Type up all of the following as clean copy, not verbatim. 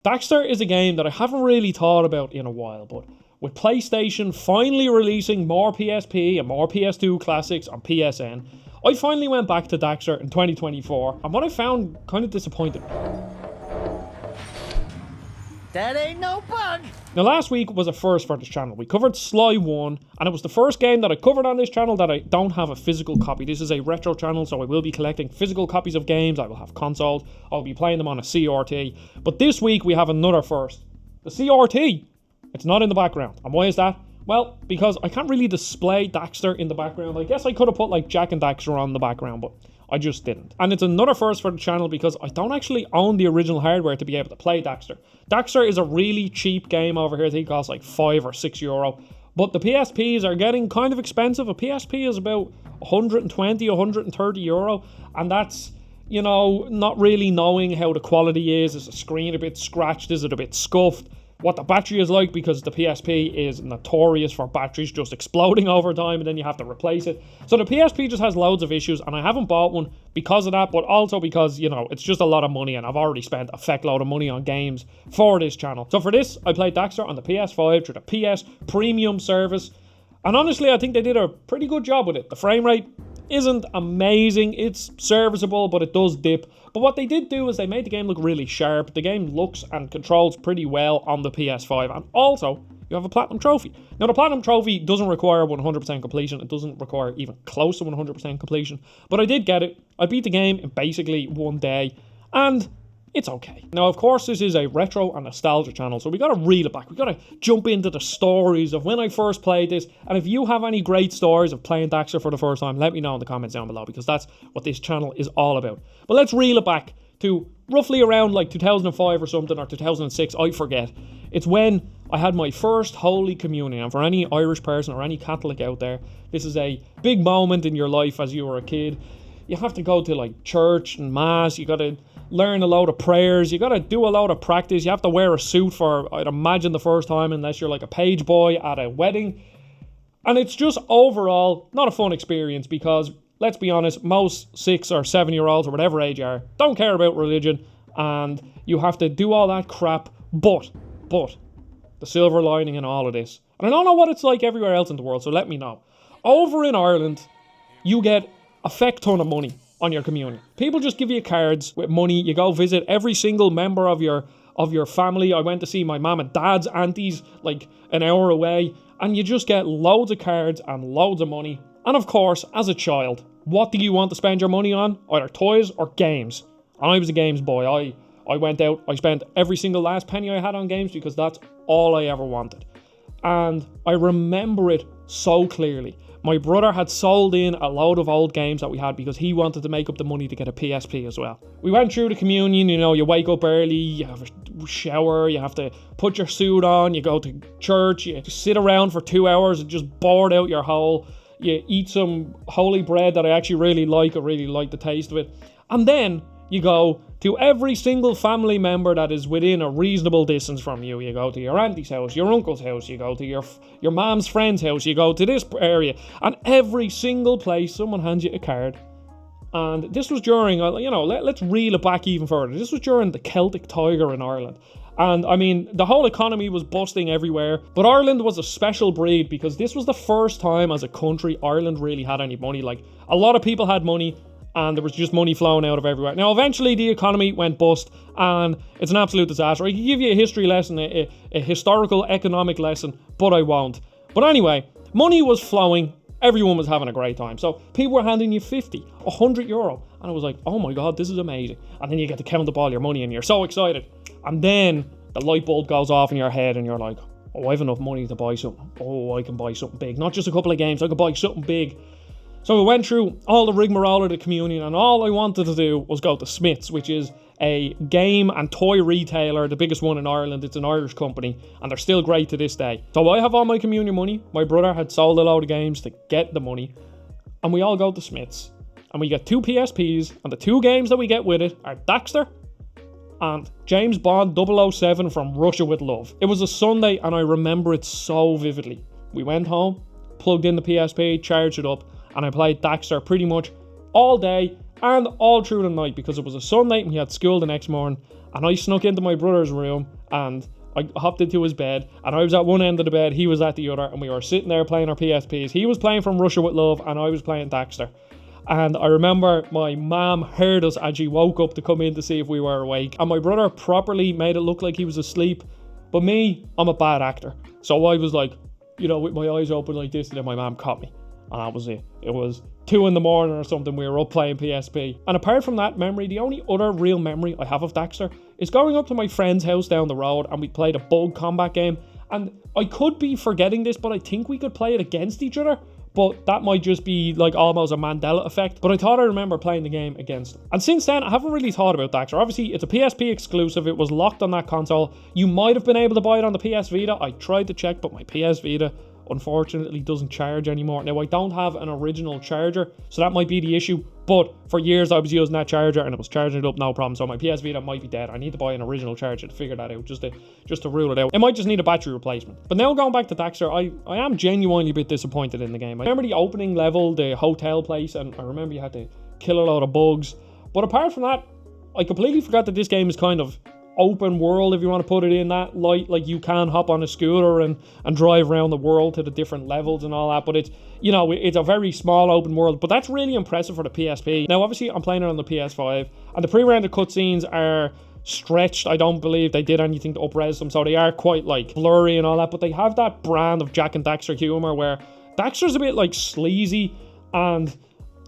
Daxter is a game that I haven't really thought about in a while, but with PlayStation finally releasing more PSP and more PS2 classics on PSN, I finally went back to Daxter in 2024, and what I found kind of disappointed me. That ain't no bug! Now last week was a first for this channel. We covered Sly 1, and it was the first game that I covered on this channel that I don't have a physical copy. This is a retro channel, so I will be collecting physical copies of games. I will have consoles. I'll be playing them on a CRT. But this week we have another first. The CRT! It's not in the background. And why is that? Well, because I can't really display Daxter in the background. I guess I could have put like Jack and Daxter on the background, but I just didn't. And it's another first for the channel because I don't actually own the original hardware to be able to play Daxter. Daxter is a really cheap game over here. I think it costs like €5 or €6. But the PSPs are getting kind of expensive. A PSP is about €120, €130. And that's, you know, not really knowing how the quality is. Is the screen a bit scratched? Is it a bit scuffed? What the battery is like, because the PSP is notorious for batteries just exploding over time and then you have to replace it. So the PSP just has loads of issues, and I haven't bought one because of that, but also because, you know, it's just a lot of money and I've already spent a feck load of money on games for this channel. So for this, I played Daxter on the PS5 through the PS Premium service, and honestly I think they did a pretty good job with it. The frame rate isn't amazing, it's serviceable, but it does dip. But what they did do is they made the game look really sharp. The game looks and controls pretty well on the PS5, and also you have a Platinum Trophy. Now the Platinum Trophy doesn't require 100% completion, it doesn't require even close to 100% completion, but I did get it. I beat the game in basically one day, and it's okay. Now, of course, this is a retro and nostalgia channel, so we gotta reel it back. We gotta jump into the stories of when I first played this, and if you have any great stories of playing Daxter for the first time, let me know in the comments down below, because that's what this channel is all about. But let's reel it back to roughly around like 2005 or something, or 2006, I forget. It's when I had my first Holy Communion, and for any Irish person or any Catholic out there, this is a big moment in your life as you were a kid. You have to go to like church and mass, you gotta learn a load of prayers, you gotta do a load of practice, you have to wear a suit for, I'd imagine, the first time, unless you're like a page boy at a wedding. And it's just overall not a fun experience because, let's be honest, most 6 or 7 year olds or whatever age you are don't care about religion, and you have to do all that crap. But the silver lining in all of this, and I don't know what it's like everywhere else in the world, so let me know. Over in Ireland, you get a feck ton of money on your communion. People just give you cards with money. You go visit every single member of your family. I went to see my mum and dad's aunties like an hour away, and you just get loads of cards and loads of money. And of course, as a child, what do you want to spend your money on? Either toys or games. And I was a games boy. I went out, I spent every single last penny I had on games because that's all I ever wanted. And I remember it so clearly. My brother had sold in a load of old games that we had because he wanted to make up the money to get a PSP as well. We went through the communion, you know, you wake up early, you have a shower, you have to put your suit on, you go to church, you sit around for 2 hours and just bored out your hole. You eat some holy bread that I actually really like, I really like the taste of it. And then you go to every single family member that is within a reasonable distance from you. You go to your auntie's house, your uncle's house, you go to your mom's friend's house, you go to this area, and every single place someone hands you a card. And this was during, you know, let's reel it back even further. This was during the Celtic Tiger in Ireland. And I mean, the whole economy was busting everywhere, but Ireland was a special breed because this was the first time as a country Ireland really had any money. Like, a lot of people had money, and there was just money flowing out of everywhere. Now, eventually the economy went bust, and it's an absolute disaster. I could give you a history lesson, a historical economic lesson, but I won't. But anyway, money was flowing, everyone was having a great time. So people were handing you 50, €100, and I was like, oh my god, this is amazing. And then you get to count up all your money, and you're so excited. And then the light bulb goes off in your head, and you're like, oh, I have enough money to buy something. Oh, I can buy something big. Not just a couple of games, I can buy something big. So I went through all the rigmarole of the communion, and all I wanted to do was go to Smith's, which is a game and toy retailer, the biggest one in Ireland. It's an Irish company, and they're still great to this day. So I have all my communion money. My brother had sold a load of games to get the money, and we all go to Smith's, and we get 2 PSPs, and the 2 games that we get with it are Daxter and James Bond 007 from Russia with Love. It was a Sunday, and I remember it so vividly. We went home, plugged in the PSP, charged it up, and I played Daxter pretty much all day and all through the night because it was a Sunday and we had school the next morning. and I snuck into my brother's room, and I hopped into his bed, and I was at one end of the bed, he was at the other, and we were sitting there playing our PSPs. He was playing From Russia With Love, and I was playing Daxter. And I remember my mom heard us and she woke up to come in to see if we were awake. And my brother properly made it look like he was asleep. But me, I'm a bad actor. So I was like, you know, with my eyes open like this, and then my mom caught me. And that was it. It was 2 a.m. or something, we were up playing PSP. And apart from that memory, the only other real memory I have of Daxter is going up to my friend's house down the road, and we played a bug combat game. And I could be forgetting this, but I think we could play it against each other. But that might just be like almost a Mandela effect. But I thought I remember playing the game against them. And since then, I haven't really thought about Daxter. Obviously, it's a PSP exclusive. It was locked on that console. You might have been able to buy it on the PS Vita. I tried to check, but my PS Vita unfortunately doesn't charge anymore. Now, I don't have an original charger, so that might be the issue. But for years, I was using that charger and it was charging it up no problem. So my PS Vita might be dead. I need to buy an original charger to figure that out, just to rule it out. It might just need a battery replacement. But now going back to Daxter, I am genuinely a bit disappointed in the game. I remember the opening level, the hotel place, and I remember you had to kill a lot of bugs. But apart from that, I completely forgot that this game is kind of open world, if you want to put it in that light. Like, you can hop on a scooter and drive around the world to the different levels and all that, but it's, you know, it's a very small open world. But that's really impressive for the PSP. Now obviously I'm playing it on the PS5, and the pre-rendered cutscenes are stretched. I don't believe they did anything to up-res them, so they are quite like blurry and all that, but they have that brand of Jak and Daxter humor where Daxter's a bit like sleazy and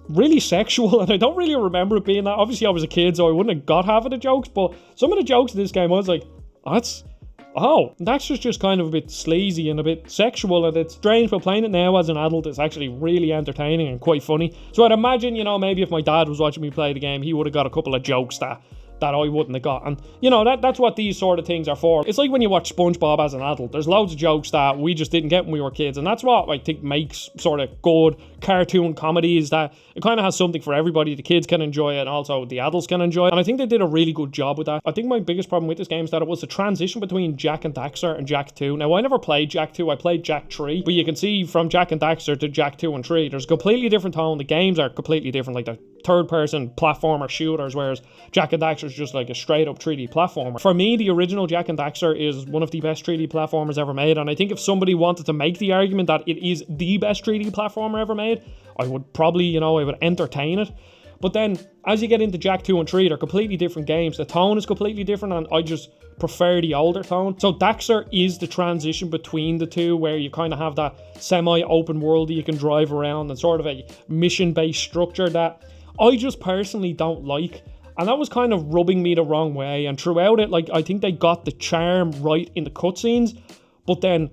really sexual, and I don't really remember it being that. Obviously I was a kid, so I wouldn't have got half of the jokes, but some of the jokes in this game I was like, Daxter's just kind of a bit sleazy and a bit sexual, and it's strange. But playing it now as an adult, it's actually really entertaining and quite funny. So I'd imagine, you know, maybe if my dad was watching me play the game, he would have got a couple of jokes that I wouldn't have got. And, you know, that's what these sort of things are for. It's like when you watch SpongeBob as an adult. There's loads of jokes that we just didn't get when we were kids, and that's what I think makes sort of good cartoon comedy, is that it kind of has something for everybody. The kids can enjoy it, and also the adults can enjoy it, and I think they did a really good job with that. I think my biggest problem with this game is that it was the transition between Jak and Daxter and Jak 2. Now, I never played Jak 2, I played Jak 3, but you can see from Jak and Daxter to Jak 2 and 3, there's a completely different tone. The games are completely different, like the third-person platformer shooters, whereas Jak and Daxter is just like a straight-up 3D platformer. For me, the original Jak and Daxter is one of the best 3D platformers ever made, and I think if somebody wanted to make the argument that it is the best 3D platformer ever made, I would probably, you know, I would entertain it. But then, as you get into Jak 2 and 3, they're completely different games. The tone is completely different, and I just prefer the older tone. So Daxter is the transition between the two, where you kind of have that semi-open world that you can drive around, and sort of a mission-based structure that I just personally don't like. And that was kind of rubbing me the wrong way. And throughout it, like, I think they got the charm right in the cutscenes, but then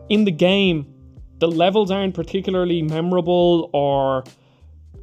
in the game, the levels aren't particularly memorable or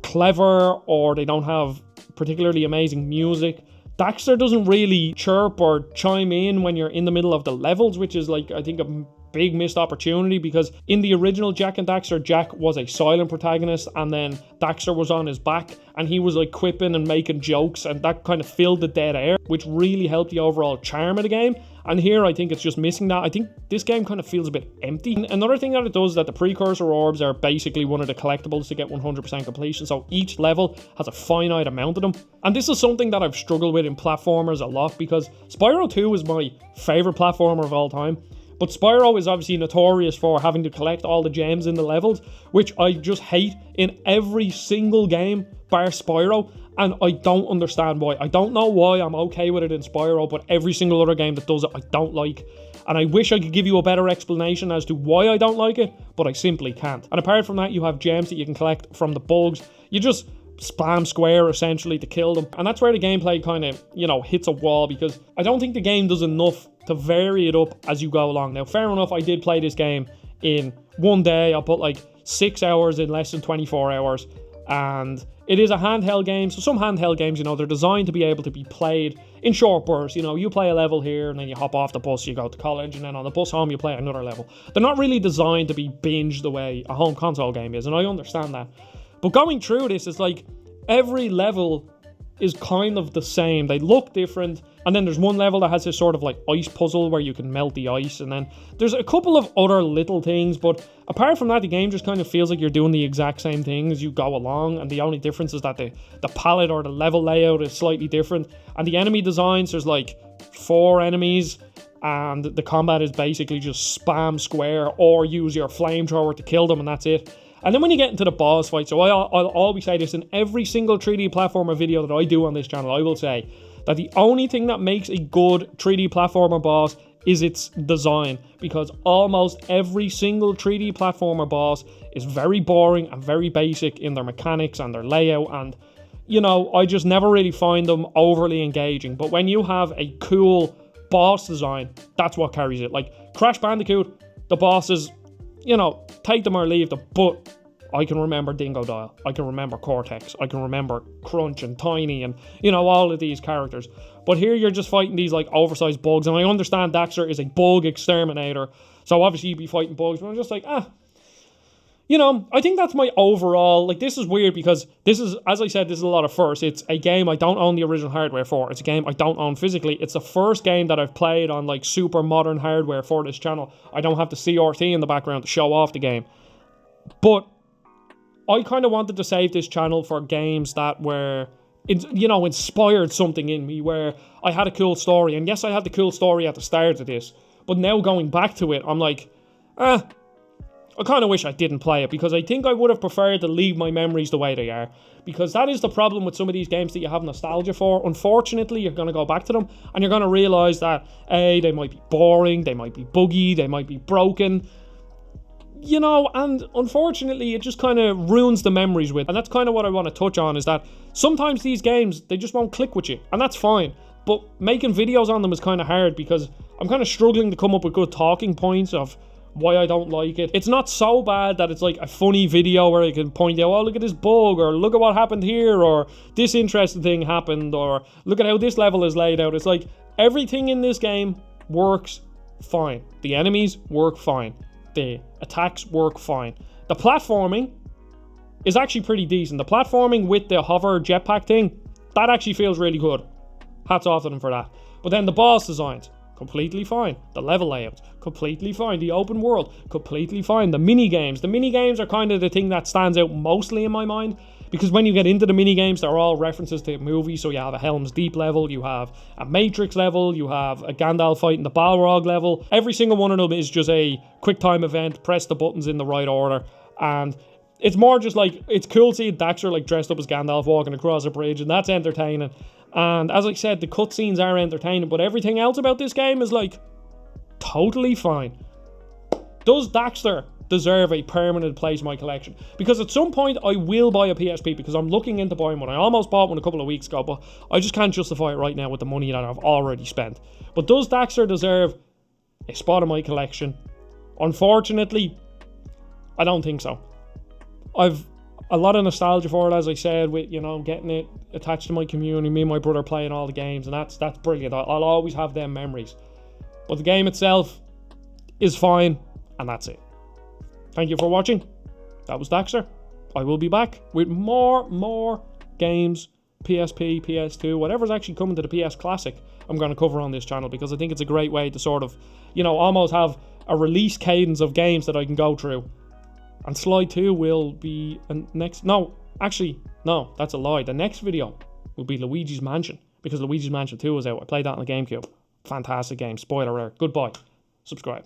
clever, or they don't have particularly amazing music. Daxter doesn't really chirp or chime in when you're in the middle of the levels, which is, like, I think a big missed opportunity, because in the original Jak and Daxter, Jak was a silent protagonist, and then Daxter was on his back and he was like quipping and making jokes, and that kind of filled the dead air, which really helped the overall charm of the game. And here I think it's just missing that. I think this game kind of feels a bit empty. Another thing that it does is that the precursor orbs are basically one of the collectibles to get 100% completion, so each level has a finite amount of them. And this is something that I've struggled with in platformers a lot, because Spyro 2 is my favourite platformer of all time. But Spyro is obviously notorious for having to collect all the gems in the levels, which I just hate in every single game bar Spyro, and I don't understand why. I don't know why I'm okay with it in Spyro, but every single other game that does it I don't like. And I wish I could give you a better explanation as to why I don't like it, but I simply can't. And apart from that, you have gems that you can collect from the bugs. You just spam square essentially to kill them, and that's where the gameplay kind of, you know, hits a wall, because I don't think the game does enough to vary it up as you go along. Now, fair enough, I did play this game in one day. I put like 6 hours in less than 24 hours, and it is a handheld game. So some handheld games, you know, they're designed to be able to be played in short bursts. You know, you play a level here and then you hop off the bus, you go to college, and then on the bus home you play another level. They're not really designed to be binged the way a home console game is, and I understand that. But going through this, it's like every level is kind of the same. They look different, and then there's one level that has this sort of like ice puzzle where you can melt the ice, and then there's a couple of other little things, but apart from that, the game just kind of feels like you're doing the exact same thing as you go along, and the only difference is that the palette or the level layout is slightly different, and the enemy designs, there's like 4 enemies, and the combat is basically just spam square or use your flamethrower to kill them, and that's it. And then when you get into the boss fight, so I'll always say this in every single 3D platformer video that I do on this channel, I will say that the only thing that makes a good 3D platformer boss is its design, because almost every single 3D platformer boss is very boring and very basic in their mechanics and their layout, and you know, I just never really find them overly engaging. But when you have a cool boss design, that's what carries it. Like Crash Bandicoot, the bosses, you know, take them or leave them, but I can remember Dingo Dial, I can remember Cortex, I can remember Crunch and Tiny and, you know, all of these characters. But here you're just fighting these like oversized bugs, and I understand Daxter is a bug exterminator, so obviously you'd be fighting bugs, but I'm just like, you know, I think that's my overall, like, this is weird because this is, as I said, this is a lot of firsts. It's a game I don't own the original hardware for. It's a game I don't own physically. It's the first game that I've played on, like, super modern hardware for this channel. I don't have the CRT in the background to show off the game. But I kind of wanted to save this channel for games that were, you know, inspired something in me, where I had a cool story. And yes, I had the cool story at the start of this, but now going back to it, I'm like, I kind of wish I didn't play it, because I think I would have preferred to leave my memories the way they are. Because that is the problem with some of these games that you have nostalgia for. Unfortunately, you're going to go back to them and you're going to realise that, A, they might be boring, they might be buggy, they might be broken. You know, and unfortunately, it just kind of ruins the memories with. And that's kind of what I want to touch on, is that sometimes these games, they just won't click with you. And that's fine. But making videos on them is kind of hard, because I'm kind of struggling to come up with good talking points of why I don't like it. It's not so bad that it's like a funny video where I can point out, oh, look at this bug, or look at what happened here, or this interesting thing happened, or look at how this level is laid out. It's like everything in this game works fine. The enemies work fine. The attacks work fine. The platforming is actually pretty decent. The platforming with the hover jetpack thing, that actually feels really good. Hats off to them for that. But then the boss designs, completely fine. The level layouts, completely fine. The open world, completely fine. The mini games are kind of the thing that stands out mostly in my mind, because when you get into the mini games, they're all references to movies. So you have a Helm's Deep level, you have a Matrix level, you have a Gandalf fight in the Balrog level. Every single one of them is just a quick time event, press the buttons in the right order, and it's more just like, it's cool seeing Daxter like dressed up as Gandalf walking across a bridge, and that's entertaining. And as I said, the cutscenes are entertaining, but everything else about this game is like totally fine. Does Daxter deserve a permanent place in my collection? Because at some point I will buy a PSP, because I'm looking into buying one. I almost bought one a couple of weeks ago, but I just can't justify it right now with the money that I've already spent. But does Daxter deserve a spot in my collection? Unfortunately, I don't think so. I've a lot of nostalgia for it, as I said, with, you know, getting it attached to my community, me and my brother playing all the games, and that's brilliant. I'll always have them memories. But the game itself is fine, and that's it. Thank you for watching. That was Daxter. I will be back with more games, PSP, PS2, whatever's actually coming to the PS Classic, I'm going to cover on this channel, because I think it's a great way to sort of, you know, almost have a release cadence of games that I can go through. And Slide 2 will be next... No, actually, no, that's a lie. The next video will be Luigi's Mansion, because Luigi's Mansion 2 is out. I played that on the GameCube. Fantastic game. Spoiler alert. Goodbye. Subscribe.